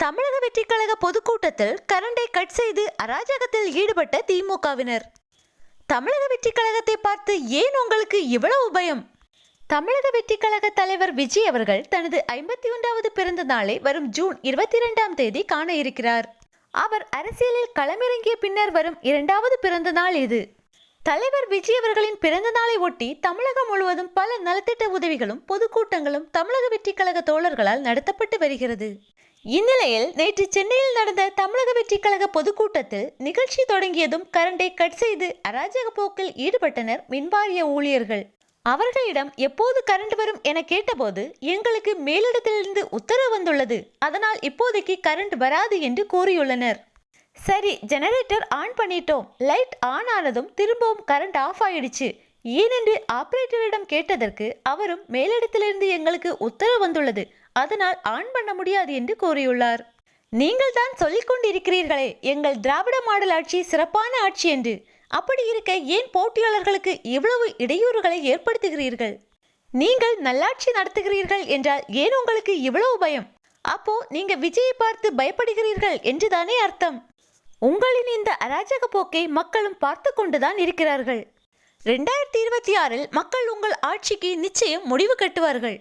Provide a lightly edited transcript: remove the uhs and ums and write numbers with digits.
தமிழக வெற்றி கழக பொதுக்கூட்டத்தில் கரண்டை கட் செய்து அராஜகத்தில் ஈடுபட்ட திமுகவினர். தமிழக வெற்றி கழகத்தை பார்த்து ஏன் உங்களுக்கு இவ்வளவு பயம்? தமிழக வெற்றி கழக தலைவர் விஜய் அவர்கள் தனது 51வது பிறந்த நாளை வரும் ஜூன் 22ஆம் தேதி காண இருக்கிறார். அவர் அரசியலில் களமிறங்கிய பின்னர் வரும் 2வது பிறந்த நாள் இது. தலைவர் விஜய் அவர்களின் பிறந்த நாளை ஒட்டி தமிழகம் முழுவதும் பல நலத்திட்ட உதவிகளும் பொதுக்கூட்டங்களும் தமிழக வெற்றி கழக தோழர்களால் நடத்தப்பட்டு வருகிறது. இந்நிலையில் நேற்று சென்னையில் நடந்த தமிழக வெற்றி கழக பொதுக்கூட்டத்தில் நிகழ்ச்சி தொடங்கியதும் கரண்டை கட் செய்து அராஜக போக்கில் ஈடுபட்டனர் மின்வாரிய ஊழியர்கள். அவர்களிடம் எப்போது கரண்ட் வரும் என கேட்டபோது, எங்களுக்கு மேலிடத்திலிருந்து உத்தரவு வந்துள்ளது, அதனால் இப்போதைக்கு கரண்ட் வராது என்று கூறியுள்ளனர். சரி, ஜெனரேட்டர் ஆன் பண்ணிட்டோம், லைட் ஆன் ஆனதும் திரும்பவும் கரண்ட் ஆஃப் ஆயிடுச்சு ஏனென்று ஆபரேட்டரிடம் கேட்டதற்கு அவரும் மேலிடத்திலிருந்து எங்களுக்கு உத்தரவு வந்துள்ளது, அதனால் ஆன் பண்ண முடியாது என்று கூறியுள்ளார். நீங்கள் தான் சொல்லிக் கொண்டிருக்கிறீர்களே எங்கள் திராவிட மாடல் ஆட்சி சிறப்பான ஆட்சி என்று. அப்படி இருக்க ஏன் போட்டியாளர்களுக்கு இவ்வளவு இடையூறுகளை ஏற்படுத்துகிறீர்கள்? நீங்கள் நல்லாட்சி நடத்துகிறீர்கள் என்றால் ஏன் உங்களுக்கு இவ்வளவு பயம்? அப்போ நீங்க விஜயை பார்த்து பயப்படுகிறீர்கள் என்றுதானே அர்த்தம். உங்களின் இந்த அராஜக போக்கை மக்களும் பார்த்து கொண்டுதான் இருக்கிறார்கள். 2026இல் மக்கள் உங்கள் ஆட்சிக்கு நிச்சயம் முடிவு கட்டுவார்கள்.